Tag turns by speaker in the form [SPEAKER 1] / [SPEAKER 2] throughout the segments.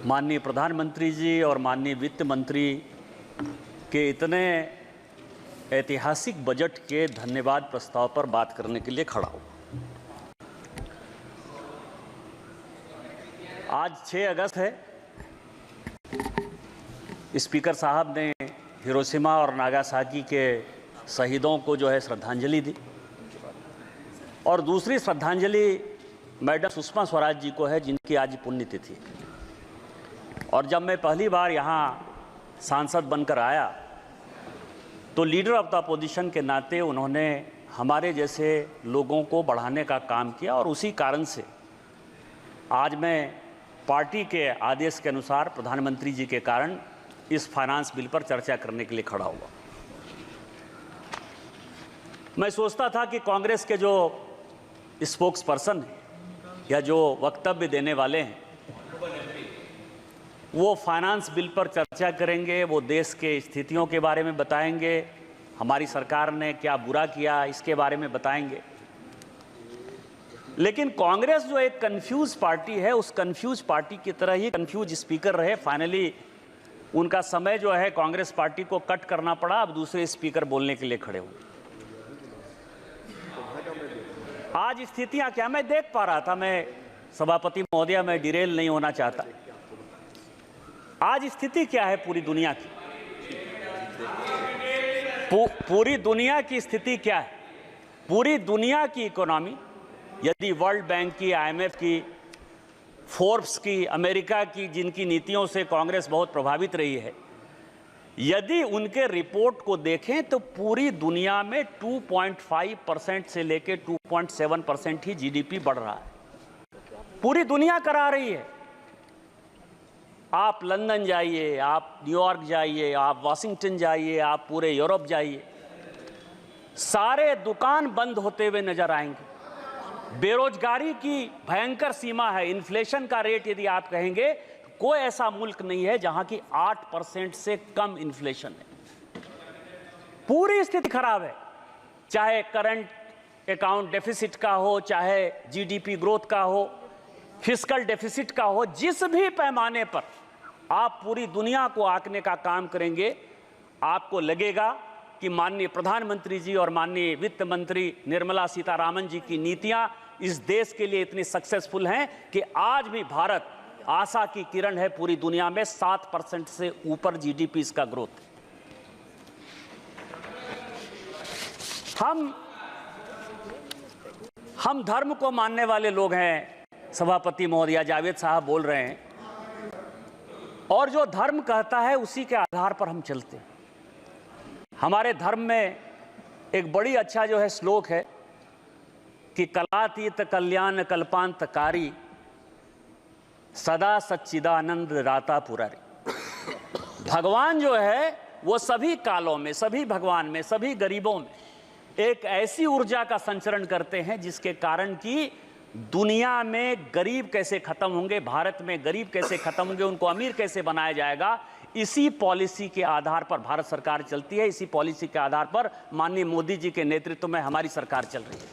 [SPEAKER 1] माननीय प्रधानमंत्री जी और माननीय वित्त मंत्री के इतने ऐतिहासिक बजट के धन्यवाद प्रस्ताव पर बात करने के लिए खड़ा हूँ। आज 6 अगस्त है। स्पीकर साहब ने हिरोशिमा और नागासाकी के शहीदों को जो है श्रद्धांजलि दी और दूसरी श्रद्धांजलि मैडम सुषमा स्वराज जी को है, जिनकी आज पुण्यतिथि। और जब मैं पहली बार यहाँ सांसद बनकर आया तो लीडर ऑफ द अपोजिशन के नाते उन्होंने हमारे जैसे लोगों को बढ़ाने का काम किया और उसी कारण से आज मैं पार्टी के आदेश के अनुसार प्रधानमंत्री जी के कारण इस फाइनेंस बिल पर चर्चा करने के लिए खड़ा हुआ। मैं सोचता था कि कांग्रेस के जो स्पोक्स पर्सन हैं या जो वक्तव्य देने वाले हैं वो फाइनेंस बिल पर चर्चा करेंगे, वो देश के स्थितियों के बारे में बताएंगे, हमारी सरकार ने क्या बुरा किया इसके बारे में बताएंगे। लेकिन कांग्रेस जो एक कंफ्यूज पार्टी है, उस कंफ्यूज पार्टी की तरह ही कंफ्यूज स्पीकर रहे। फाइनली उनका समय जो है कांग्रेस पार्टी को कट करना पड़ा, अब दूसरे स्पीकर बोलने के लिए खड़े हुए। आज स्थितियां क्या मैं देख पा रहा था, मैं सभापति महोदया मैं डिरेल नहीं होना चाहता। आज स्थिति क्या है पूरी दुनिया की, पूरी दुनिया की स्थिति क्या है? पूरी दुनिया की इकोनॉमी यदि वर्ल्ड बैंक की, IMF की, फोर्ब्स की, अमेरिका की, जिनकी नीतियों से कांग्रेस बहुत प्रभावित रही है, यदि उनके रिपोर्ट को देखें तो पूरी दुनिया में 2.5% से लेकर 2.7% ही GDP बढ़ रहा है। पूरी दुनिया करा रही है। आप लंदन जाइए, आप न्यूयॉर्क जाइए, आप वाशिंगटन जाइए, आप पूरे यूरोप जाइए, सारे दुकान बंद होते हुए नजर आएंगे। बेरोजगारी की भयंकर सीमा है। इन्फ्लेशन का रेट यदि आप कहेंगे, कोई ऐसा मुल्क नहीं है जहां की 8% से कम इन्फ्लेशन है। पूरी स्थिति खराब है, चाहे करंट अकाउंट डेफिसिट का हो, चाहे GDP ग्रोथ का हो, फिस्कल डेफिसिट का हो, जिस भी पैमाने पर आप पूरी दुनिया को आंकने का काम करेंगे, आपको लगेगा कि माननीय प्रधानमंत्री जी और माननीय वित्त मंत्री निर्मला सीतारामन जी की नीतियां इस देश के लिए इतनी सक्सेसफुल हैं कि आज भी भारत आशा की किरण है। पूरी दुनिया में 7% से ऊपर GDP इसका ग्रोथ है। हम धर्म को मानने वाले लोग हैं। सभापति महोदया जावेद साहब बोल रहे हैं, और जो धर्म कहता है उसी के आधार पर हम चलते हैं। हमारे धर्म में एक बड़ी अच्छा जो है श्लोक है कि कलातीत कल्याण कल्पांतकारी सदा सच्चिदानंद राता पुरारी। भगवान जो है वो सभी कालों में, सभी भगवान में, सभी गरीबों में एक ऐसी ऊर्जा का संचरण करते हैं जिसके कारण कि दुनिया में गरीब कैसे खत्म होंगे, भारत में गरीब कैसे खत्म होंगे, उनको अमीर कैसे बनाया जाएगा, इसी पॉलिसी के आधार पर भारत सरकार चलती है। इसी पॉलिसी के आधार पर माननीय मोदी जी के नेतृत्व में हमारी सरकार चल रही है।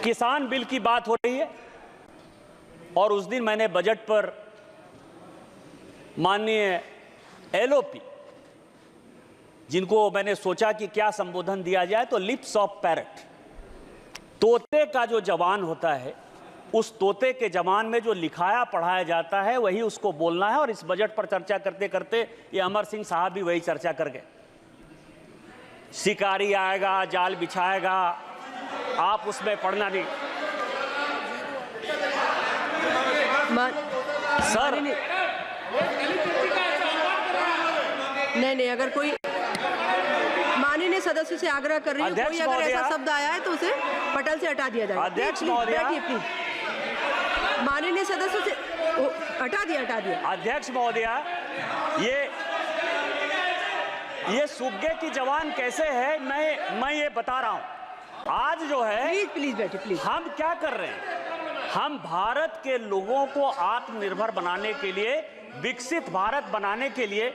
[SPEAKER 1] किसान बिल की बात हो रही है और उस दिन मैंने बजट पर माननीय LOP, जिनको मैंने सोचा कि क्या संबोधन दिया जाए, तो लिप्स ऑफ पैरट, तोते का जो जवान होता है, उस तोते के जवान में जो लिखाया पढ़ाया जाता है वही उसको बोलना है। और इस बजट पर चर्चा करते करते ये अमर सिंह साहब भी वही चर्चा कर गए। शिकारी आएगा, जाल बिछाएगा, आप उसमें पढ़ना नहीं। सर
[SPEAKER 2] नहीं, अगर कोई माननीय सदस्य से आग्रह कर रही है, कोई अगर ऐसा शब्द आया है तो उसे पटल से हटा दिया जाए।
[SPEAKER 1] अध्यक्ष महोदया,
[SPEAKER 2] माननीय सदस्य से हटा दिया।
[SPEAKER 1] अध्यक्ष महोदया, ये सुग्गे की जवान कैसे है, मैं ये बता रहा हूं। आज जो है,
[SPEAKER 2] प्लीज बैठिए प्लीज।
[SPEAKER 1] हम क्या कर रहे हैं? हम भारत के लोगों को आत्मनिर्भर बनाने के लिए, विकसित भारत बनाने के लिए,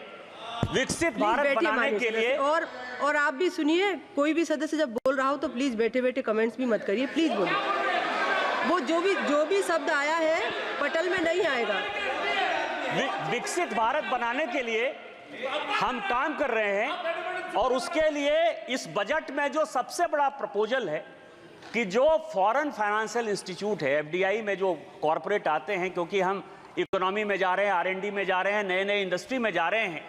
[SPEAKER 2] और आप भी सुनिए, कोई भी सदस्य जब बोल रहा हो तो प्लीज बैठे बैठे कमेंट्स भी मत करिए, प्लीज बोलिए। वो जो भी शब्द आया है पटल में नहीं आएगा।
[SPEAKER 1] विकसित भारत बनाने के लिए हम काम कर रहे हैं और उसके लिए इस बजट में जो सबसे बड़ा प्रपोजल है कि जो फॉरेन फाइनेंशियल इंस्टीट्यूट है, एफडीआई में जो कॉरपोरेट आते हैं, क्योंकि हम इकोनॉमी में जा रहे हैं, आरएनडी में जा रहे हैं, नए नए इंडस्ट्री में जा रहे हैं,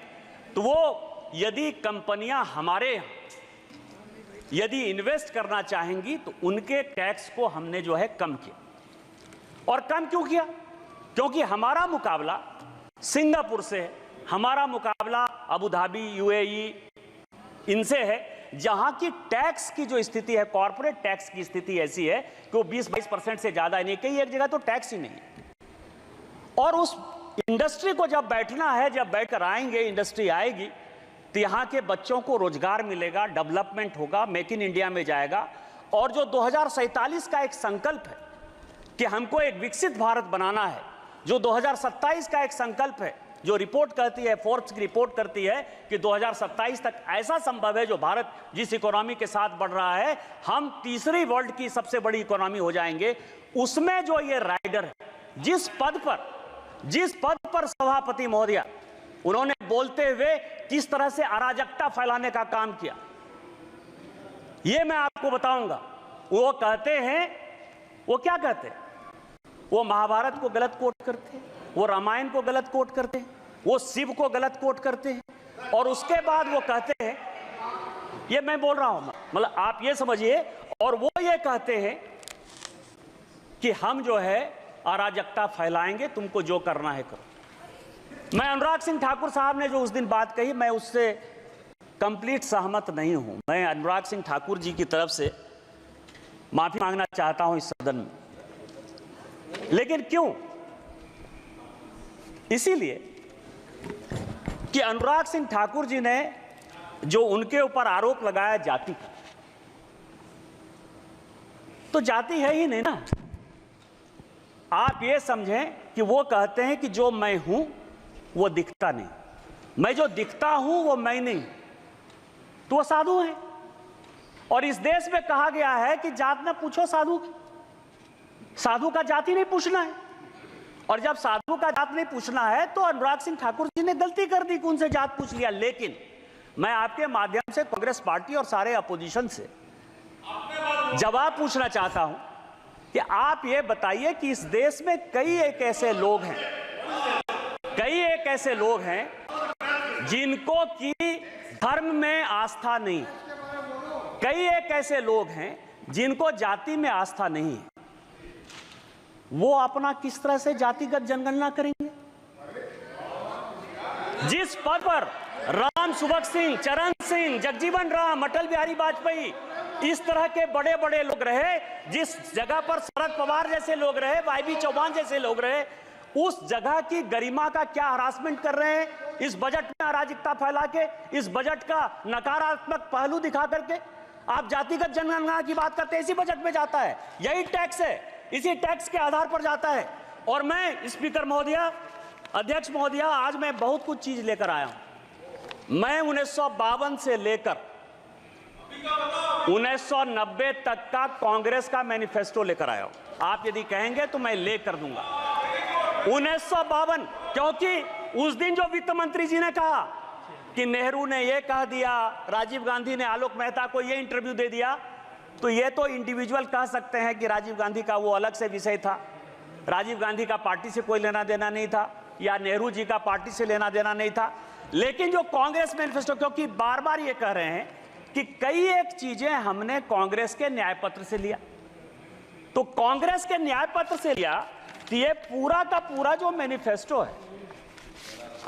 [SPEAKER 1] तो वो यदि कंपनियां हमारे यदि इन्वेस्ट करना चाहेंगी तो उनके टैक्स को हमने जो है कम किया। और कम क्यों किया? क्योंकि हमारा मुकाबला सिंगापुर से है, हमारा मुकाबला अबू धाबी, यूएई इनसे है, जहां की टैक्स की जो स्थिति है, कॉर्पोरेट टैक्स की स्थिति ऐसी है कि वो 20-22% से ज्यादा नहीं, कई एक जगह तो टैक्स ही नहीं है। और उस इंडस्ट्री को जब बैठना है, जब बैठकर आएंगे, इंडस्ट्री आएगी तो यहाँ के बच्चों को रोजगार मिलेगा, डेवलपमेंट होगा, मेक इन इंडिया में जाएगा। और जो 2047 का एक संकल्प है कि हमको एक विकसित भारत बनाना है, जो 2027 का एक संकल्प है, जो रिपोर्ट कहती है, फोर्ब्स की रिपोर्ट करती है कि 2027 तक ऐसा संभव है जो भारत जिस इकोनॉमी के साथ बढ़ रहा है, हम तीसरी वर्ल्ड की सबसे बड़ी इकोनॉमी हो जाएंगे। उसमें जो ये राइडर है, जिस पद पर सभापति महोदया उन्होंने बोलते हुए किस तरह से अराजकता फैलाने का काम किया, ये मैं आपको बताऊंगा। वो कहते हैं, वो क्या कहते हैं? वो महाभारत को गलत कोट करते हैं, वो रामायण को गलत कोट करते हैं, वो शिव को गलत कोट करते हैं, और उसके बाद वो कहते हैं, ये मैं बोल रहा हूं, मतलब आप ये समझिए, और वो ये कहते हैं कि हम जो है अराजकता फैलाएंगे, तुमको जो करना है करो। मैं अनुराग सिंह ठाकुर साहब ने जो उस दिन बात कही, मैं उससे कंप्लीट सहमत नहीं हूं। मैं अनुराग सिंह ठाकुर जी की तरफ से माफी मांगना चाहता हूं इस सदन में। लेकिन क्यों? इसीलिए कि अनुराग सिंह ठाकुर जी ने जो उनके ऊपर आरोप लगाया जाति का, तो जाति है ही नहीं ना। आप ये समझें कि वो कहते हैं कि जो मैं हूं वो दिखता नहीं, मैं जो दिखता हूं वो मैं नहीं, तो वो साधु हैं। और इस देश में कहा गया है कि जात न पूछो साधु की, साधु का जाति नहीं पूछना है। और जब साधु का जात नहीं पूछना है तो अनुराग सिंह ठाकुर जी ने गलती कर दी कि उनसे जात पूछ लिया। लेकिन मैं आपके माध्यम से कांग्रेस पार्टी और सारे अपोजिशन से जवाब पूछना चाहता हूं कि आप ये बताइए कि इस देश में कई एक ऐसे लोग हैं जिनको की धर्म में आस्था नहीं, कई एक ऐसे लोग हैं जिनको जाति में आस्था नहीं है, वो अपना किस तरह से जातिगत जनगणना करेंगे? जिस पद पर राम सुभग सिंह, चरण सिंह, जगजीवन राम, अटल बिहारी वाजपेयी, इस तरह के बड़े बड़े लोग रहे, जिस जगह पर शरद पवार जैसे लोग रहे, वाईबी चौहान जैसे लोग रहे, उस जगह की गरिमा का क्या हरासमेंट कर रहे हैं इस बजट में अराजकता फैला के, इस बजट का नकारात्मक पहलू दिखा करके आप जातिगत जनगणना की बात करते हैं। इसी बजट में जाता है, यही टैक्स है, इसी टैक्स के आधार पर जाता है। और मैं स्पीकर महोदया, अध्यक्ष महोदया, आज मैं बहुत कुछ चीज लेकर आया हूं। मैं 1952 से लेकर 1990 तक का कांग्रेस का मैनिफेस्टो लेकर आया हूं। आप यदि कहेंगे तो मैं ले कर दूंगा 1952, क्योंकि उस दिन जो वित्त मंत्री जी ने कहा कि नेहरू ने यह कह दिया, राजीव गांधी ने आलोक मेहता को यह इंटरव्यू दे दिया, तो ये तो इंडिविजुअल कह सकते हैं कि राजीव गांधी का वो अलग से विषय था, राजीव गांधी का पार्टी से कोई लेना देना नहीं था, या नेहरू जी का पार्टी से लेना देना नहीं था। लेकिन जो कांग्रेस मैनिफेस्टो, क्योंकि बार बार ये कह रहे हैं कि कई एक चीजें हमने कांग्रेस के न्याय पत्र से लिया, तो कांग्रेस के न्याय पत्र से लिया, तो ये पूरा का पूरा जो मैनिफेस्टो है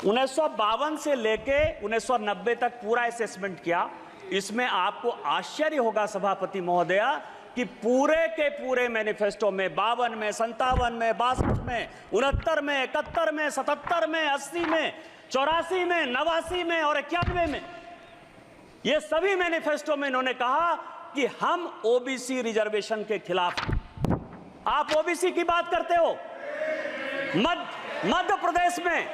[SPEAKER 1] 1952 से लेके 1990 तक पूरा असेसमेंट किया। इसमें आपको आश्चर्य होगा सभापति महोदया कि पूरे के पूरे मैनिफेस्टो में 52 में, 57 में, 62 में, 69 में, 71 में, 77 में, 80 में, 84 में, 89 में और 91 में, ये सभी मैनिफेस्टो में इन्होंने कहा कि हम ओबीसी रिजर्वेशन के खिलाफ। आप ओबीसी की बात करते हो, मध्य प्रदेश में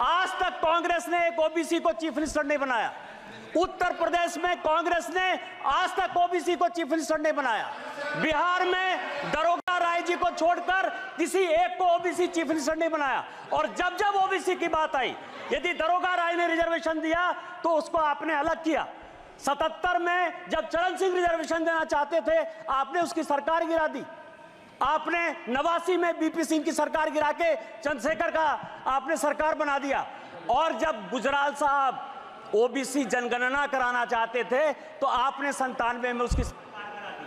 [SPEAKER 1] आज तक कांग्रेस ने एक ओबीसी को चीफ मिनिस्टर नहीं बनाया। उत्तर प्रदेश में कांग्रेस ने आज तक ओबीसी को चीफ मिनिस्टर नहीं बनाया। बिहार में दरोगा राय जी को छोड़कर किसी एक को ओबीसी चीफ मिनिस्टर नहीं बनाया। और जब जब ओबीसी की बात आई, यदि दरोगा राय ने रिजर्वेशन दिया तो उसको आपने अलग किया। 77 में जब चरण सिंह रिजर्वेशन देना चाहते थे, आपने उसकी सरकार गिरा दी। आपने 89 में बीपी सिंह की सरकार गिरा के चंद्रशेखर का आपने सरकार बना दिया। और जब गुजराल साहब ओबीसी जनगणना कराना चाहते थे तो आपने 97 में उसकी सरकार करा दी।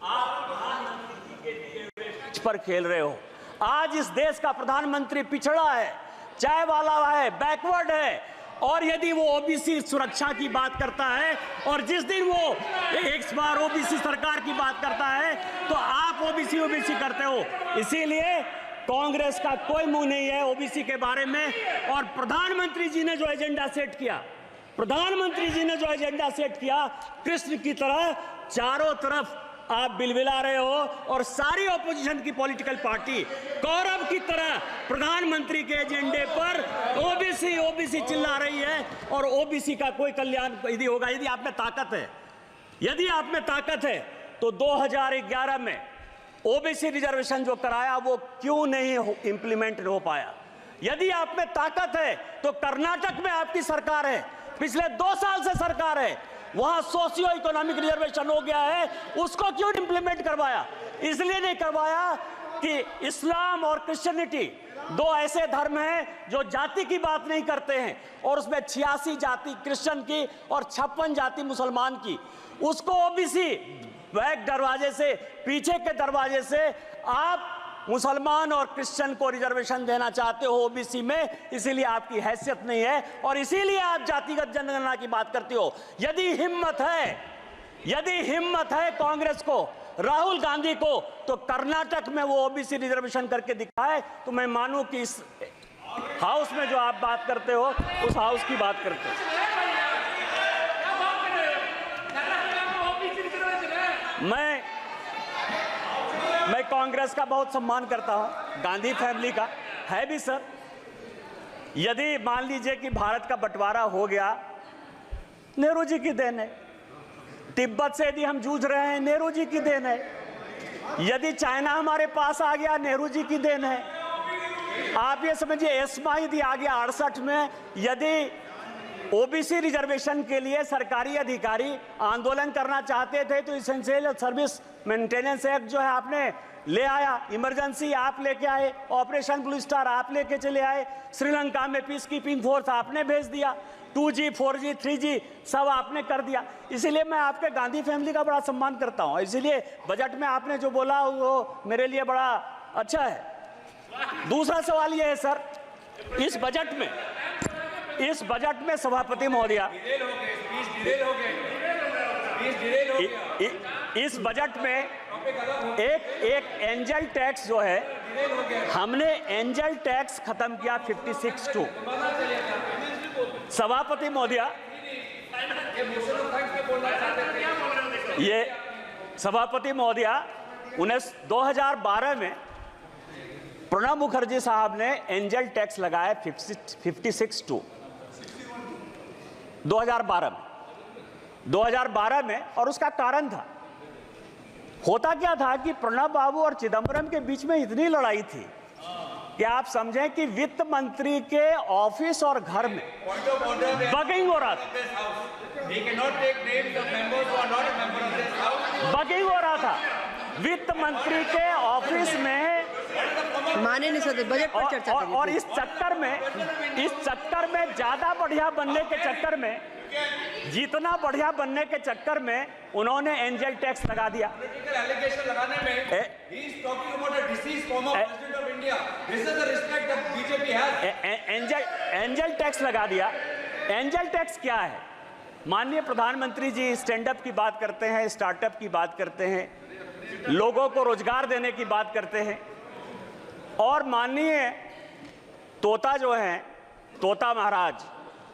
[SPEAKER 1] आप प्रधानमंत्री जी के दिए हुए पिच पर खेल रहे हो। आज इस देश का प्रधानमंत्री पिछड़ा है, चाय वाला है, बैकवर्ड है। और यदि वो ओबीसी सुरक्षा की बात करता है और जिस दिन वो एक बार ओबीसी सरकार की बात करता है तो आप ओबीसी करते हो। इसीलिए कांग्रेस का कोई मुंह नहीं है ओबीसी के बारे में। और प्रधानमंत्री जी ने जो एजेंडा सेट किया, कृष्ण की तरह चारों तरफ आप बिलबिला रहे हो। और सारी ऑपोजिशन की पॉलिटिकल पार्टी कौरव की तरह प्रधानमंत्री के एजेंडे पर ओबीसी चिल्ला रही है। और ओबीसी का कोई कल्याण यदि होगा, यदि आप में ताकत है तो 2011 में ओबीसी रिजर्वेशन जो कराया वो क्यों नहीं इंप्लीमेंट हो पाया? यदि आप में ताकत है तो कर्नाटक में आपकी सरकार है, पिछले 2 साल से सरकार है, वहां सोशियो इकोनॉमिक रिजर्वेशन हो गया है, उसको क्यों इंप्लीमेंट करवाया? इसलिए नहीं करवाया कि इस्लाम और क्रिश्चियनिटी 2 ऐसे धर्म हैं जो जाति की बात नहीं करते हैं। और उसमें 86 जाति क्रिश्चियन की और 56 जाति मुसलमान की, उसको ओबीसी बैक दरवाजे से, पीछे के दरवाजे से आप मुसलमान और क्रिश्चियन को रिजर्वेशन देना चाहते हो ओबीसी में। इसीलिए आपकी हैसियत नहीं है और इसीलिए आप जातिगत जनगणना की बात करते हो। यदि हिम्मत है कांग्रेस को, राहुल गांधी को, तो कर्नाटक में वो ओबीसी रिजर्वेशन करके दिखाए तो मैं मानूं कि इस हाउस में जो आप बात करते हो उस हाउस की बात करते हो। मैं कांग्रेस का बहुत सम्मान करता हूं, गांधी फैमिली का है भी सर। यदि मान लीजिए कि भारत का बंटवारा हो गया, नेहरू जी की देन है। तिब्बत से यदि हम जूझ रहे हैं, नेहरू जी की देन है। यदि चाइना हमारे पास आ गया, नेहरू जी की देन है। आप ये समझिए एस्मा यदि आ गया 68 में, यदि ओबीसी रिजर्वेशन के लिए सरकारी अधिकारी आंदोलन करना चाहते थे तो इसेंशियल सर्विस मेंटेनेंस एक्ट जो है आपने ले आया, इमरजेंसी आप लेके आए, ऑपरेशन ब्लू स्टार आप लेके चले आए, श्रीलंका में पीस कीपिंग फोर्स आपने भेज दिया, 2G 4G 3G सब आपने कर दिया। इसीलिए मैं आपके गांधी फैमिली का बड़ा सम्मान करता हूं। इसीलिए बजट में आपने जो बोला वो मेरे लिए बड़ा अच्छा है। दूसरा सवाल ये है सर, इस बजट में सभापति महोदया, इस बजट में एक एंजल टैक्स जो है, हमने एंजल टैक्स खत्म किया 56(2). सभापति महोदया, ये सभापति महोदया 2012 में प्रणब मुखर्जी साहब ने एंजल टैक्स लगाया 56(2) 2012 में। और उसका कारण था, होता क्या था कि प्रणब बाबू और चिदंबरम के बीच में इतनी लड़ाई थी कि आप समझें कि वित्त मंत्री के ऑफिस और घर में बगिंग हो रहा था। बगिंग हो रहा था वित्त मंत्री के ऑफिस में।
[SPEAKER 2] माने नहीं सकते बजट पर चर्चा करिए।
[SPEAKER 1] और इस चक्कर में ज्यादा बढ़िया बनने के चक्कर में, जितना बढ़िया बनने के चक्कर में उन्होंने एंजल टैक्स लगा दिया। एंजल टैक्स लगा दिया। एंजल टैक्स क्या है? माननीय प्रधानमंत्री जी स्टैंड अप की बात करते हैं, स्टार्टअप की बात करते हैं, लोगों को रोजगार देने की बात करते हैं। और माननीय तोता जो है, तोता महाराज,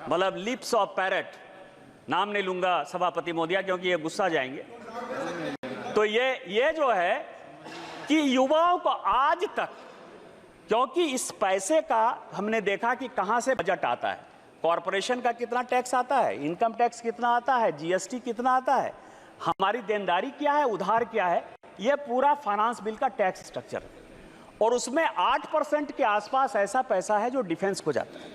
[SPEAKER 1] मतलब लिप्स ऑफ पैरट, नाम नहीं लूंगा सभापति महोदया क्योंकि ये गुस्सा जाएंगे। तो ये जो है कि युवाओं को आज तक, क्योंकि इस पैसे का हमने देखा कि कहां से बजट आता है, कॉरपोरेशन का कितना टैक्स आता है, इनकम टैक्स कितना आता है, जीएसटी कितना आता है, हमारी देनदारी क्या है, उधार क्या है, यह पूरा फाइनेंस बिल का टैक्स स्ट्रक्चर है। और उसमें 8% के आसपास ऐसा पैसा है जो डिफेंस को जाता है।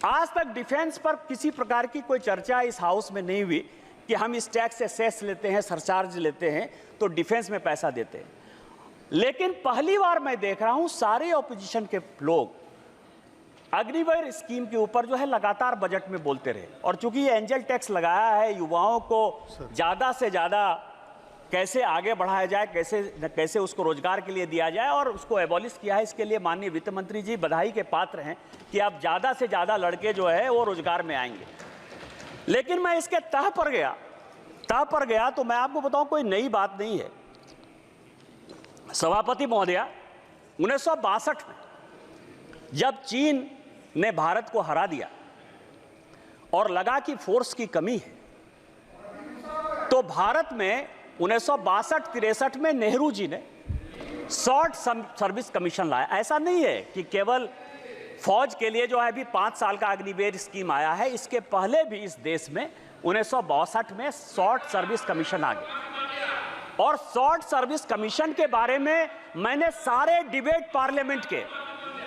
[SPEAKER 1] आज तक डिफेंस पर किसी प्रकार की कोई चर्चा इस हाउस में नहीं हुई कि हम इस टैक्स से सेस लेते हैं, सरचार्ज लेते हैं तो डिफेंस में पैसा देते हैं। लेकिन पहली बार मैं देख रहा हूं सारे ऑपोजिशन के लोग अग्निवीर स्कीम के ऊपर जो है लगातार बजट में बोलते रहे। और चूंकि ये एंजल टैक्स लगाया है, युवाओं को ज्यादा से ज्यादा कैसे आगे बढ़ाया जाए, कैसे उसको रोजगार के लिए दिया जाए और उसको एबॉलिश किया है, इसके लिए माननीय वित्त मंत्री जी बधाई के पात्र हैं कि अब ज्यादा से ज्यादा लड़के जो है वो रोजगार में आएंगे। लेकिन मैं इसके तह पर गया तो मैं आपको बताऊं कोई नई बात नहीं है। सभापति महोदया, 1962 में जब चीन ने भारत को हरा दिया और लगा कि फोर्स की कमी है, तो भारत में 1962-63 में नेहरू जी ने शॉर्ट सर्विस कमीशन लाया। ऐसा नहीं है कि केवल फौज के लिए जो है अभी 5 साल का अग्निवीर स्कीम आया है, इसके पहले भी इस देश में 1962 में शॉर्ट सर्विस कमीशन आ गया। और शॉर्ट सर्विस कमीशन के बारे में मैंने सारे डिबेट पार्लियामेंट के,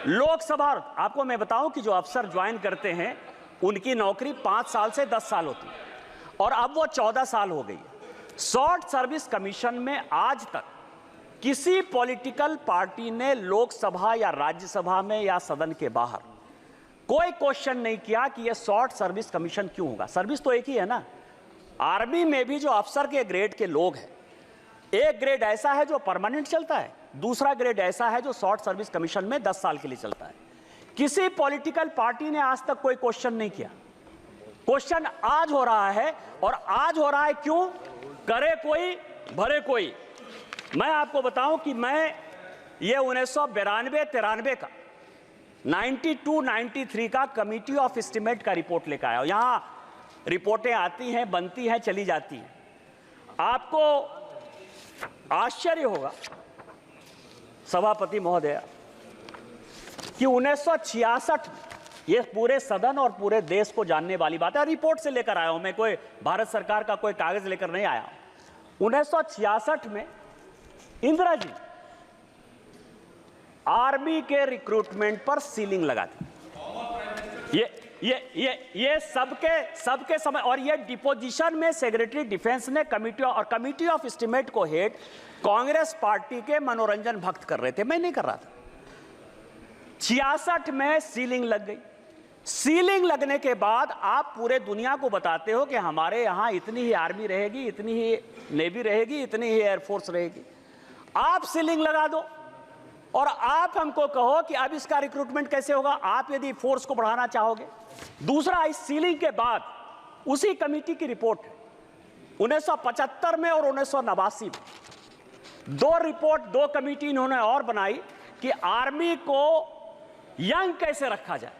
[SPEAKER 1] लोकसभा, आपको मैं बताऊं कि जो अफसर ज्वाइन करते हैं उनकी नौकरी 5 साल से 10 साल होती है और अब वो 14 साल हो गई है। शॉर्ट सर्विस कमीशन में आज तक किसी पॉलिटिकल पार्टी ने लोकसभा या राज्यसभा में या सदन के बाहर कोई क्वेश्चन नहीं किया कि यह शॉर्ट सर्विस कमीशन क्यों होगा। सर्विस तो एक ही है ना। आर्मी में भी जो अफसर के ग्रेड के लोग हैं, एक ग्रेड ऐसा है जो परमानेंट चलता है, दूसरा ग्रेड ऐसा है जो शॉर्ट सर्विस कमीशन में 10 साल के लिए चलता है। किसी पॉलिटिकल पार्टी ने आज तक कोई क्वेश्चन नहीं किया। क्वेश्चन आज हो रहा है, और आज हो रहा है क्यों? करे कोई भरे कोई। मैं आपको बताऊं कि मैं ये 1992-93 का 92-93 का कमिटी ऑफ एस्टीमेट का रिपोर्ट लेकर आया हूं। यहां रिपोर्टें आती हैं, बनती हैं, चली जाती हैं। आपको आश्चर्य होगा सभापति महोदय कि 1966 में, ये पूरे सदन और पूरे देश को जानने वाली बात है, रिपोर्ट से लेकर आया हूं मैं, कोई भारत सरकार का कोई कागज लेकर नहीं आया हूं। 1966 में इंदिरा जी आर्मी के रिक्रूटमेंट पर सीलिंग लगा दी। ये सबके समय, और ये डिपोजिशन में सेक्रेटरी डिफेंस ने कमिटी ऑफ एस्टीमेट को हेड कांग्रेस पार्टी के मनोरंजन भक्त कर रहे थे, मैं नहीं कर रहा था। 66 में सीलिंग लग गई। सीलिंग लगने के बाद आप पूरे दुनिया को बताते हो कि हमारे यहां इतनी ही आर्मी रहेगी, इतनी ही नेवी रहेगी, इतनी ही एयरफोर्स रहेगी। आप सीलिंग लगा दो और आप हमको कहो कि अब इसका रिक्रूटमेंट कैसे होगा, आप यदि फोर्स को बढ़ाना चाहोगे। दूसरा, इस सीलिंग के बाद उसी कमेटी की रिपोर्ट 1975 में और 1989 में 2 रिपोर्ट, 2 कमेटी इन्होंने और बनाई कि आर्मी को यंग कैसे रखा जाए।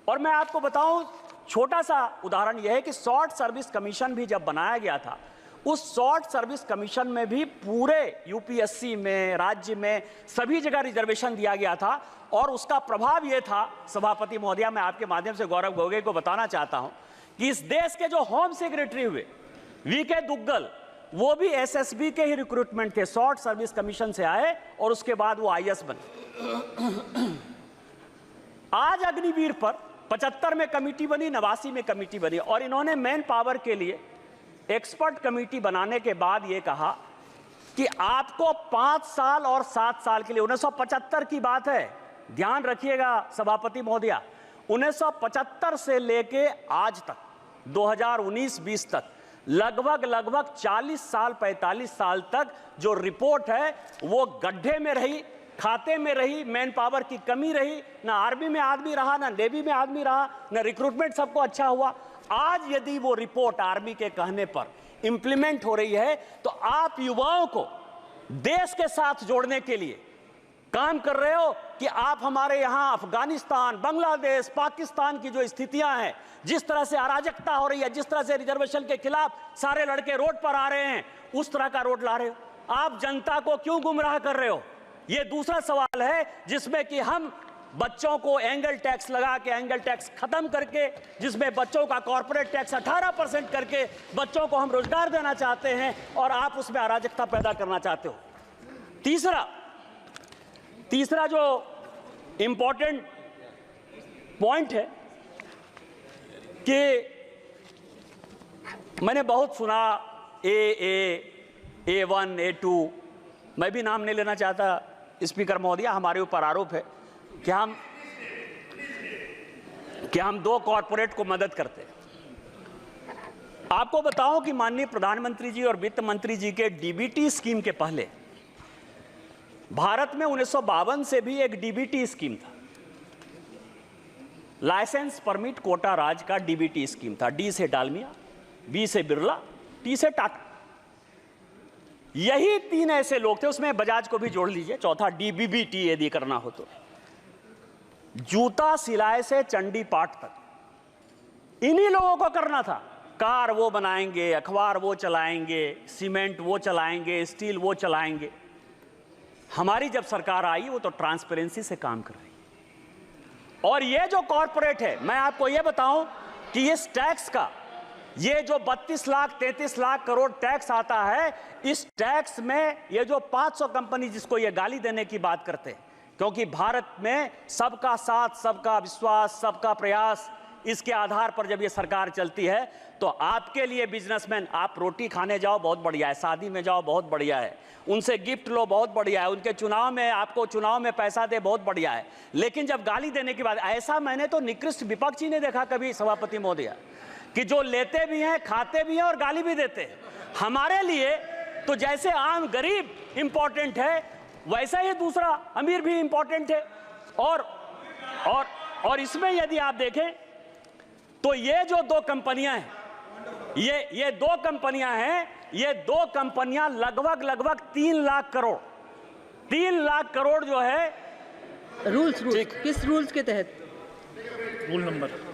[SPEAKER 1] और मैं आपको बताऊं, छोटा सा उदाहरण यह है कि शॉर्ट सर्विस कमीशन भी जब बनाया गया था, उस शॉर्ट सर्विस कमीशन में भी पूरे यूपीएससी में, राज्य में, सभी जगह रिजर्वेशन दिया गया था। और उसका प्रभाव यह था, सभापति महोदया, मैं आपके माध्यम से गौरव गोगोई को बताना चाहता हूं कि इस देश के जो होम सेक्रेटरी हुए वीके दुग्गल, वो भी एसएसबी के ही रिक्रूटमेंट थे, शॉर्ट सर्विस कमीशन से आए और उसके बाद वो आईएएस बने। आज अग्निवीर पर 75 में कमेटी बनी, 89 में कमेटी बनी, और इन्होंने मैन पावर के लिए एक्सपर्ट कमेटी बनाने के बाद यह कहा कि आपको 5 साल और 7 साल के लिए, 1975 की बात है, ध्यान रखिएगा सभापति महोदया, 1975 से लेके आज तक 2019-20 तक लगभग 40 साल 45 साल तक जो रिपोर्ट है वो गड्ढे में रही, खाते में रही, मैन पावर की कमी रही, ना आर्मी में आदमी रहा, ना नेवी में आदमी रहा, ना रिक्रूटमेंट सबको अच्छा हुआ। आज यदि वो रिपोर्ट आर्मी के कहने पर इंप्लीमेंट हो रही है तो आप युवाओं को देश के साथ जोड़ने के लिए काम कर रहे हो कि आप हमारे यहां अफगानिस्तान, बांग्लादेश, पाकिस्तान की जो स्थितियां हैं, जिस तरह से अराजकता हो रही है, जिस तरह से रिजर्वेशन के खिलाफ सारे लड़के रोड पर आ रहे हैं, उस तरह का रोड ला रहे हो। आप जनता को क्यों गुमराह कर रहे हो? यह दूसरा सवाल है जिसमें कि हम बच्चों को एंगल टैक्स लगा के, एंगल टैक्स खत्म करके, जिसमें बच्चों का कॉर्पोरेट टैक्स 18% करके बच्चों को हम रोजगार देना चाहते हैं, और आप उसमें अराजकता पैदा करना चाहते हो। तीसरा जो इंपॉर्टेंट पॉइंट है कि मैंने बहुत सुना A1, A2, मैं भी नाम नहीं लेना चाहता स्पीकर महोदय, हमारे ऊपर आरोप है कि हम 2 कॉर्पोरेट को मदद करते हैं। आपको बताऊं कि माननीय प्रधानमंत्री जी और वित्त मंत्री जी के डीबीटी स्कीम के पहले भारत में 1952 से भी एक डीबीटी स्कीम था, लाइसेंस परमिट कोटा राज का डीबीटी स्कीम था। डी से डालमिया, बी से बिरला, टी से टाटा, यही 3 ऐसे लोग थे, उसमें बजाज को भी जोड़ लीजिए, चौथा डीबीबीटी यदि करना हो तो। जूता सिलाई से चंडी पाठ तक इन्हीं लोगों को करना था। कार वो बनाएंगे, अखबार वो चलाएंगे, सीमेंट वो चलाएंगे, स्टील वो चलाएंगे। हमारी जब सरकार आई वो तो ट्रांसपेरेंसी से काम कर रही है। और ये जो कॉर्पोरेट है, मैं आपको ये बताऊं कि इस टैक्स का, ये जो 32 लाख 33 लाख करोड़ टैक्स आता है, इस टैक्स में ये जो 500 कंपनी जिसको ये गाली देने की बात करते हैं, क्योंकि भारत में सबका साथ, सबका विश्वास, सबका प्रयास, इसके आधार पर जब ये सरकार चलती है, तो आपके लिए बिजनेसमैन, आप रोटी खाने जाओ बहुत बढ़िया है, शादी में जाओ बहुत बढ़िया है, उनसे गिफ्ट लो बहुत बढ़िया है, उनके चुनाव में आपको चुनाव में पैसा दे बहुत बढ़िया है। लेकिन जब गाली देने की बात, ऐसा मैंने तो निकृष्ट विपक्ष ही नहीं देखा कभी सभापति महोदय, कि जो लेते भी हैं, खाते भी हैं और गाली भी देते हैं। हमारे लिए तो जैसे आम गरीब इंपॉर्टेंट है, वैसा ही दूसरा अमीर भी इंपॉर्टेंट है। और इसमें यदि आप देखें तो ये जो 2 कंपनियां हैं, ये 2 कंपनियां हैं, ये 2 कंपनियां लगभग 3 लाख करोड़ जो है।
[SPEAKER 2] रूल्स किस रूल्स के तहत?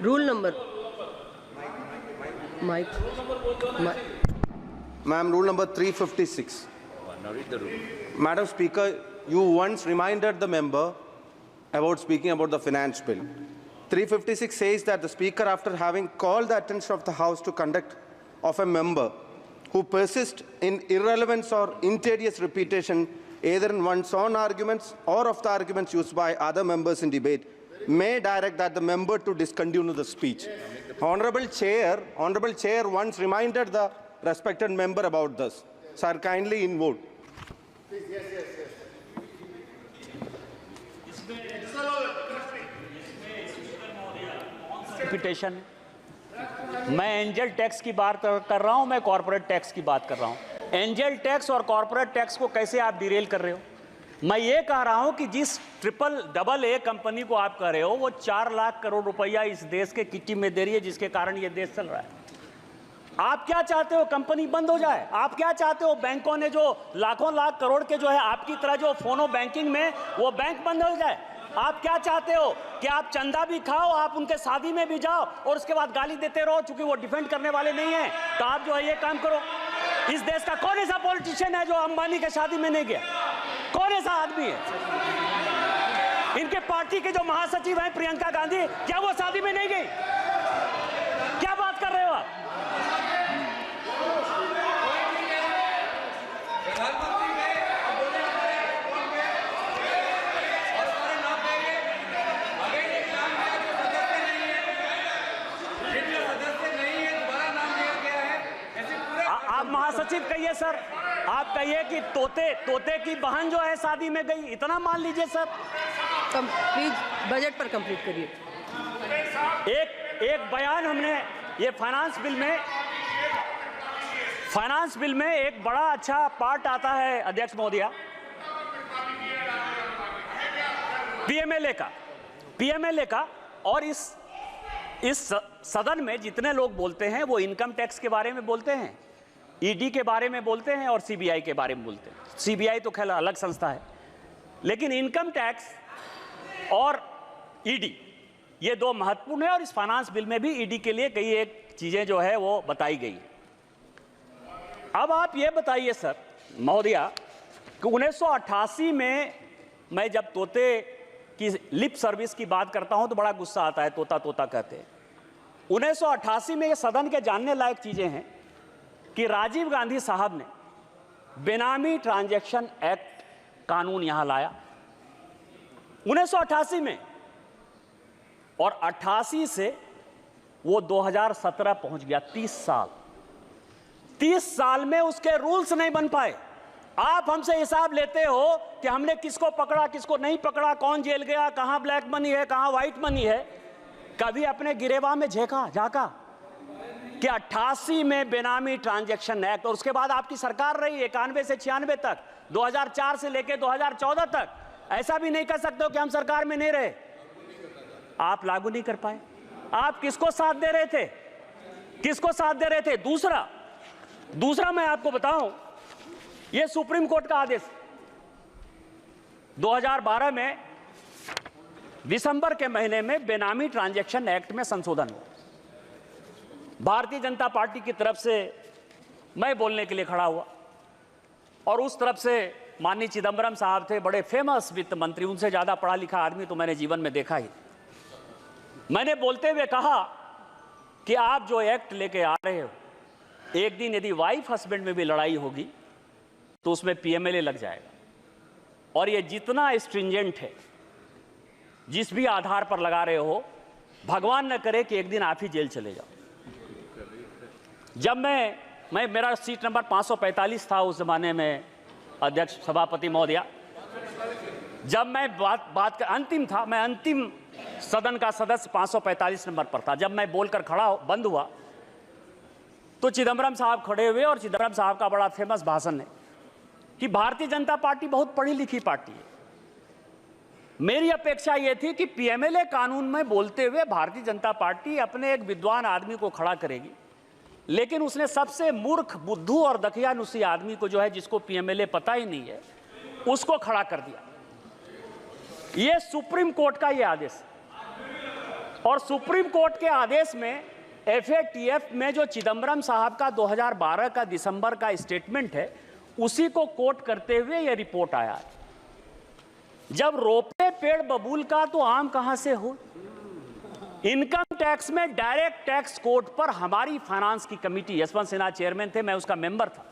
[SPEAKER 2] Rule number mike
[SPEAKER 3] Ma'am, rule number 356. Madam Speaker, you once reminded the member about speaking about the finance bill. 356 says that the Speaker, after having called the attention of the House to conduct of a member who persists in irrelevance or interious repetition, either in one's own arguments or of the arguments used by other members in debate, may direct that the member to discontinue the speech. Honorable Chair once reminded the respected member about this. Sir, kindly in vote.
[SPEAKER 1] Repetition, मैं angel tax की बात कर रहा हूं, मैं corporate tax की बात कर रहा हूं। एंजल टैक्स और कॉर्पोरेट टैक्स को कैसे आप डिरेल कर रहे हो? मैं ये कह रहा हूं कि जिस AA कंपनी को आप कह रहे हो, वो 4 लाख करोड़ रुपया इस देश के किट्टी में दे रही है, जिसके कारण ये देश चल रहा है। आप क्या चाहते हो? कंपनी बंद हो जाए? आप क्या चाहते हो? बैंकों ने जो लाखों लाख करोड़ के जो है आपकी तरह जो फोनो बैंकिंग में, वो बैंक बंद हो जाए? आप क्या चाहते हो कि आप चंदा भी खाओ, आप उनके शादी में भी जाओ और उसके बाद गाली देते रहो, चूंकि वो डिफेंड करने वाले नहीं है? तो आप जो है ये काम करो। इस देश का कौन ऐसा पॉलिटिशियन है जो अंबानी के शादी में नहीं गया? कौन ऐसा आदमी है? इनके पार्टी के जो महासचिव हैं प्रियंका गांधी, क्या वो शादी में नहीं गई? क्या बात कर रहे हो आप? आप महासचिव कहिए सर, आप कहिए कि तोते की बहन जो है शादी में गई, इतना मान लीजिए सर।
[SPEAKER 2] प्लीज बजट पर कंप्लीट करिए।
[SPEAKER 1] एक बयान हमने ये फाइनेंस बिल में एक बड़ा अच्छा पार्ट आता है अध्यक्ष महोदया, पीएमएलए का। और इस सदन में जितने लोग बोलते हैं वो इनकम टैक्स के बारे में बोलते हैं, ईडी के बारे में बोलते हैं और सीबीआई के बारे में बोलते हैं। सीबीआई तो खैर अलग संस्था है, लेकिन इनकम टैक्स और ईडी ये 2 महत्वपूर्ण है। और इस फाइनेंस बिल में भी ईडी के लिए कई एक चीजें जो है वो बताई गई। अब आप ये बताइए सर महोदया कि 1988 में मैं जब तोते की लिप सर्विस की बात करता हूं तो बड़ा गुस्सा आता है, तोता तोता कहते हैं। 1988 में ये सदन के जानने लायक चीजें हैं कि राजीव गांधी साहब ने बेनामी ट्रांजैक्शन एक्ट कानून यहां लाया 1988 में, और 88 से वो 2017 पहुंच गया। 30 साल में उसके रूल्स नहीं बन पाए। आप हमसे हिसाब लेते हो कि हमने किसको पकड़ा, किसको नहीं पकड़ा, कौन जेल गया, कहां ब्लैक मनी है, कहां व्हाइट मनी है। कभी अपने गिरेबान में झांका कि 88 में बेनामी ट्रांजैक्शन एक्ट, और उसके बाद आपकी सरकार रही 91 से 96 तक, 2004 से लेकर 2014 तक। ऐसा भी नहीं कर सकते हो कि हम सरकार में नहीं रहे। आप लागू नहीं कर पाए। आप किसको साथ दे रहे थे, किसको साथ दे रहे थे? दूसरा मैं आपको बताऊं, यह सुप्रीम कोर्ट का आदेश 2012 में दिसंबर के महीने में बेनामी ट्रांजैक्शन एक्ट में संशोधन हुआ। भारतीय जनता पार्टी की तरफ से मैं बोलने के लिए खड़ा हुआ, और उस तरफ से माननीय चिदंबरम साहब थे, बड़े फेमस वित्त मंत्री, उनसे ज्यादा पढ़ा लिखा आदमी तो मैंने जीवन में देखा ही। मैंने बोलते हुए कहा कि आप जो एक्ट लेके आ रहे हो, एक दिन यदि वाइफ हस्बैंड में भी लड़ाई होगी तो उसमें पीएमएलए लग जाएगा, और ये जितना स्ट्रिंजेंट है, जिस भी आधार पर लगा रहे हो, भगवान न करे कि एक दिन आप ही जेल चले जाओ। जब मैं मेरा सीट नंबर 545 था उस जमाने में, अध्यक्ष सभापति महोदया, जब मैं बात का अंतिम था, मैं अंतिम सदन का सदस्य 545 नंबर पर था। जब मैं बोलकर बंद हुआ तो चिदंबरम साहब खड़े हुए, और चिदंबरम साहब का बड़ा फेमस भाषण है कि भारतीय जनता पार्टी बहुत पढ़ी लिखी पार्टी है। मेरी अपेक्षा यह थी कि पीएमएलए कानून में बोलते हुए भारतीय जनता पार्टी अपने एक विद्वान आदमी को खड़ा करेगी, लेकिन उसने सबसे मूर्ख, बुद्धू और दकियानुसी आदमी को, जो है जिसको पीएमएलए पता ही नहीं है, उसको खड़ा कर दिया। यह सुप्रीम कोर्ट का यह आदेश, और सुप्रीम कोर्ट के आदेश में एफएटीएफ में जो चिदंबरम साहब का 2012 का दिसंबर का स्टेटमेंट है, उसी को कोट करते हुए यह रिपोर्ट आया है। जब रोपे पेड़ बबूल का तो आम कहां से हो। इनकम टैक्स में डायरेक्ट टैक्स कोड पर हमारी फाइनेंस की कमेटी, यशवंत सिन्हा चेयरमैन थे, मैं उसका मेंबर था,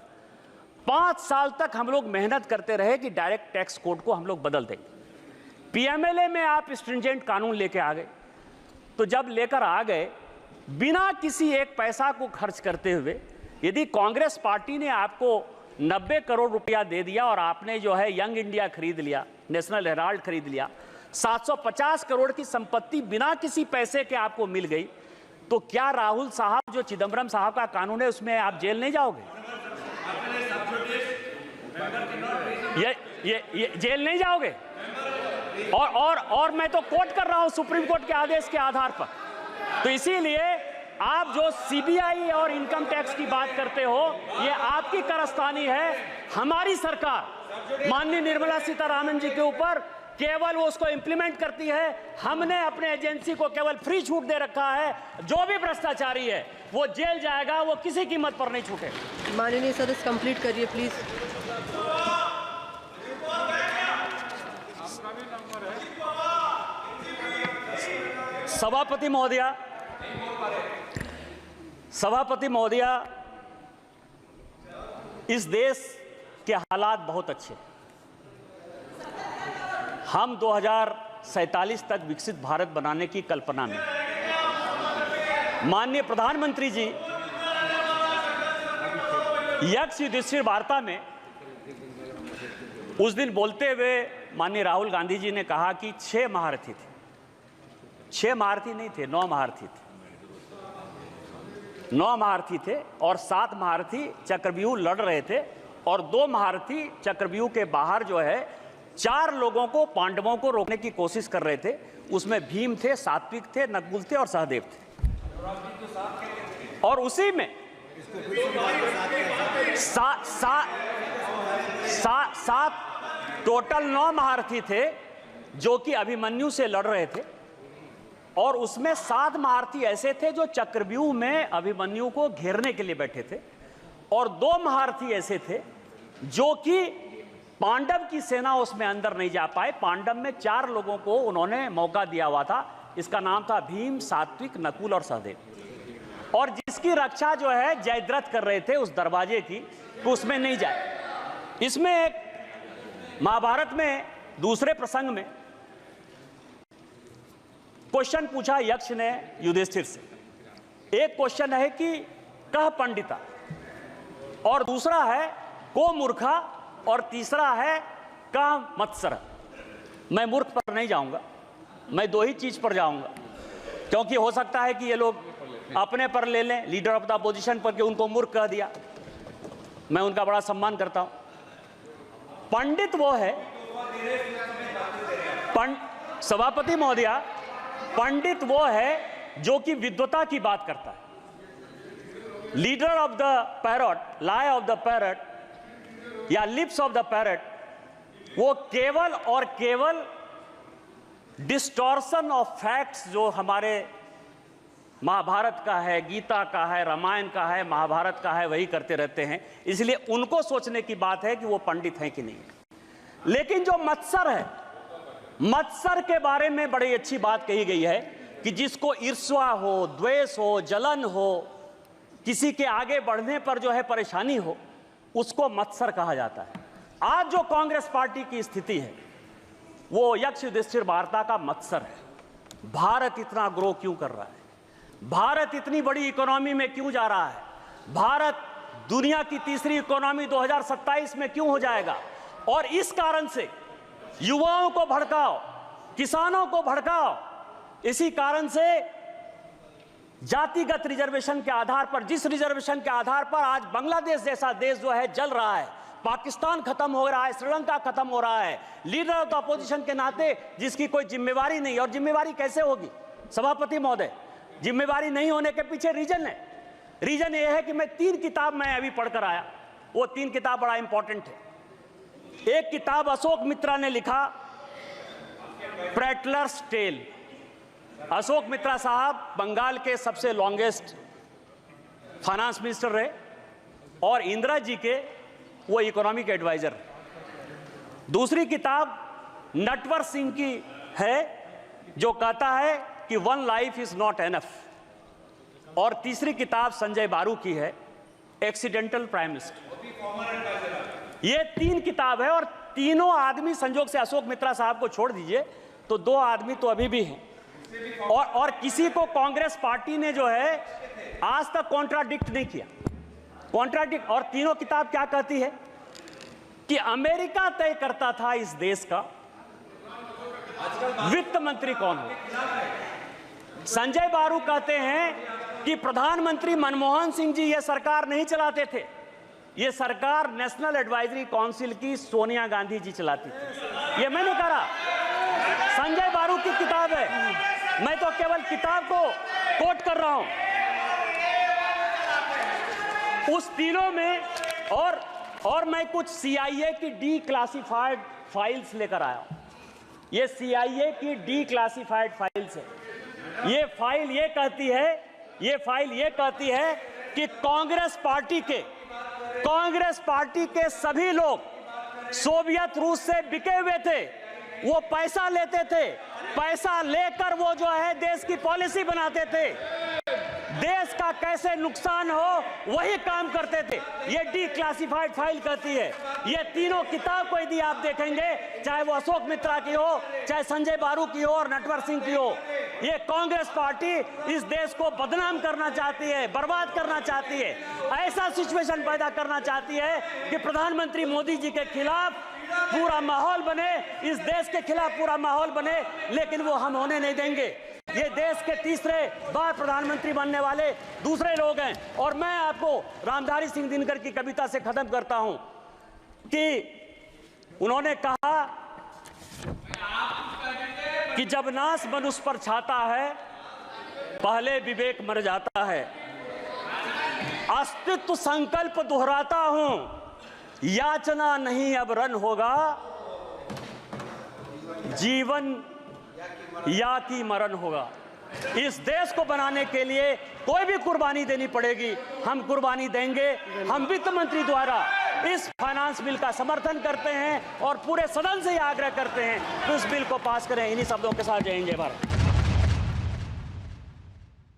[SPEAKER 1] 5 साल तक हम लोग मेहनत करते रहे कि डायरेक्ट टैक्स कोड को हम लोग बदल देंगे। पीएमएलए में आप स्ट्रिंजेंट कानून लेके आ गए, तो जब लेकर आ गए, बिना किसी एक पैसा को खर्च करते हुए, यदि कांग्रेस पार्टी ने आपको 90 करोड़ रुपया दे दिया और आपने जो है यंग इंडिया खरीद लिया, नेशनल हेराल्ड खरीद लिया, 750 करोड़ की संपत्ति बिना किसी पैसे के आपको मिल गई, तो क्या राहुल साहब, जो चिदंबरम साहब का कानून है, उसमें आप जेल नहीं जाओगे? ये जेल नहीं जाओगे? और मैं तो कोट कर रहा हूं सुप्रीम कोर्ट के आदेश के आधार पर। तो इसीलिए आप जो सीबीआई और इनकम टैक्स की बात करते हो, ये आपकी कारस्तानी है। हमारी सरकार माननीय निर्मला सीतारामन जी के ऊपर केवल वो उसको इंप्लीमेंट करती है। हमने अपने एजेंसी को केवल फ्री छूट दे रखा है। जो भी भ्रष्टाचारी है वो जेल जाएगा, वो किसी कीमत पर नहीं छूटे।
[SPEAKER 2] माननीय सदस्य कंप्लीट करिए प्लीज।
[SPEAKER 1] सभापति महोदया, इस देश के हालात बहुत अच्छे। हम 2047 तक विकसित भारत बनाने की कल्पना में, माननीय प्रधानमंत्री जी यक्ष युधिष्ठिर वार्ता में उस दिन बोलते हुए माननीय राहुल गांधी जी ने कहा कि 6 महारथी थे। 6 महारथी नहीं थे, 9 महारथी थे। 9 महारथी थे और 7 महारथी चक्रव्यूह लड़ रहे थे, और 2 महारथी चक्रव्यूह के बाहर जो है 4 लोगों को, पांडवों को रोकने की कोशिश कर रहे थे। उसमें भीम थे, सात्विक थे, नकुल थे और सहदेव थे। और उसी में सात टोटल 9 महारथी थे जो कि अभिमन्यु से लड़ रहे थे, और उसमें 7 महारथी ऐसे थे जो चक्रव्यूह में अभिमन्यु को घेरने के लिए बैठे थे, और 2 महारथी ऐसे थे जो कि पांडव की सेना उसमें अंदर नहीं जा पाए। पांडव में 4 लोगों को उन्होंने मौका दिया हुआ था, इसका नाम था भीम, सात्विक, नकुल और सहदेव, और जिसकी रक्षा जो है जयद्रथ कर रहे थे उस दरवाजे की, तो उसमें नहीं जाए। इसमें एक महाभारत में दूसरे प्रसंग में क्वेश्चन पूछा यक्ष ने युधिष्ठिर से। एक क्वेश्चन है कि कह पंडिता, और दूसरा है को मूर्खा, और तीसरा है कह मत्सर। मैं मूर्ख पर नहीं जाऊंगा, मैं 2 ही चीज पर जाऊंगा, क्योंकि हो सकता है कि ये लोग अपने पर ले लें, लीडर ऑफ द अपोजिशन पर, कि उनको मूर्ख कह दिया। मैं उनका बड़ा सम्मान करता हूं। पंडित वो है, सभापति महोदया, पंडित वो है जो कि विद्वता की बात करता है। Leader of the parrot, lie of the parrot या लिप्स ऑफ द पैरट, वो केवल और केवल डिस्टॉर्शन ऑफ फैक्ट्स जो हमारे महाभारत का है, गीता का है, रामायण का है, महाभारत का है, वही करते रहते हैं। इसलिए उनको सोचने की बात है कि वो पंडित हैं कि नहीं। लेकिन जो मत्सर है, मत्सर के बारे में बड़ी अच्छी बात कही गई है कि जिसको ईर्ष्या हो, द्वेष हो, जलन हो, किसी के आगे बढ़ने पर जो है परेशानी हो, उसको मत्सर कहा जाता है। आज जो कांग्रेस पार्टी की स्थिति है वो यक्ष युधिष्ठिर वार्ता का मत्सर है। भारत इतना ग्रो क्यों कर रहा है, भारत इतनी बड़ी इकोनॉमी में क्यों जा रहा है, भारत दुनिया की तीसरी इकोनॉमी 2027 में क्यों हो जाएगा, और इस कारण से युवाओं को भड़काओ, किसानों को भड़काओ। इसी कारण से जातिगत रिजर्वेशन के आधार पर, जिस रिजर्वेशन के आधार पर आज बांग्लादेश जैसा देश जो है जल रहा है, पाकिस्तान खत्म हो रहा है, श्रीलंका खत्म हो रहा है, लीडर ऑफ द अपोजिशन के नाते जिसकी कोई जिम्मेवारी नहीं। और जिम्मेवारी कैसे होगी सभापति महोदय? जिम्मेवारी नहीं होने के पीछे रीजन है। रीजन ये है कि मैं 3 किताब मैं अभी पढ़कर आया, वो 3 किताब बड़ा इंपॉर्टेंट है। एक किताब अशोक मित्रा ने लिखा, प्रेटलर्स टेल। अशोक मित्रा साहब बंगाल के सबसे लॉन्गेस्ट फाइनेंस मिनिस्टर रहे, और इंदिरा जी के वो इकोनॉमिक एडवाइजर। दूसरी किताब नटवर सिंह की है जो कहता है कि 1 लाइफ इज नॉट एनफ, और तीसरी किताब संजय बारू की है, एक्सीडेंटल प्राइम मिनिस्टर। ये 3 किताब है, और तीनों आदमी, संजोग से अशोक मित्रा साहब को छोड़ दीजिए तो 2 आदमी तो अभी भी हैं, और किसी को कांग्रेस पार्टी ने जो है आज तक कॉन्ट्राडिक्ट नहीं किया। कॉन्ट्राडिक्ट। और तीनों किताब क्या कहती है कि अमेरिका तय करता था इस देश का वित्त मंत्री कौन हो। संजय बारू कहते हैं कि प्रधानमंत्री मनमोहन सिंह जी ये सरकार नहीं चलाते थे, ये सरकार नेशनल एडवाइजरी काउंसिल की सोनिया गांधी जी चलाती थी। ये मैं नहीं कह रहा, संजय बारू की किताब है, मैं तो केवल किताब को कोट कर रहा हूं। उस तीनों में और मैं कुछ CIA की डीक्लासिफाइड फाइल्स लेकर आया हूं। ये CIA की डीक्लासिफाइड फाइल्स है। ये फाइल ये कहती है कि कांग्रेस पार्टी के सभी लोग सोवियत रूस से बिके हुए थे। वो पैसा लेते थे, पैसा लेकर वो जो है देश की पॉलिसी बनाते थे, देश का कैसे नुकसान हो वही काम करते थे। ये डीक्लासिफाइड फाइल कहती है। ये तीनों किताब को यदि आप देखेंगे, चाहे वो अशोक मित्रा की हो, चाहे संजय बारू की हो और नटवर सिंह की हो, ये कांग्रेस पार्टी इस देश को बदनाम करना चाहती है, बर्बाद करना चाहती है, ऐसा सिचुएशन पैदा करना चाहती है कि प्रधानमंत्री मोदी जी के खिलाफ पूरा माहौल बने, इस देश के खिलाफ पूरा माहौल बने, लेकिन वो हम होने नहीं देंगे। ये देश के तीसरे बार प्रधानमंत्री बनने वाले दूसरे लोग हैं। और मैं आपको रामधारी सिंह दिनकर की कविता से खत्म करता हूं कि उन्होंने कहा कि जब नाश मनुष्य पर छाता है, पहले विवेक मर जाता है। अस्तित्व संकल्प दोहराता हूं, याचना नहीं अब रन होगा, जीवन या की मरण होगा। इस देश को बनाने के लिए कोई भी कुर्बानी देनी पड़ेगी, हम कुर्बानी देंगे। हम वित्त मंत्री द्वारा इस फाइनेंस बिल का समर्थन करते हैं और पूरे सदन से ये आग्रह करते हैं कि उस बिल को पास करें। इन्हीं शब्दों के साथ जय हिंद जय भारत।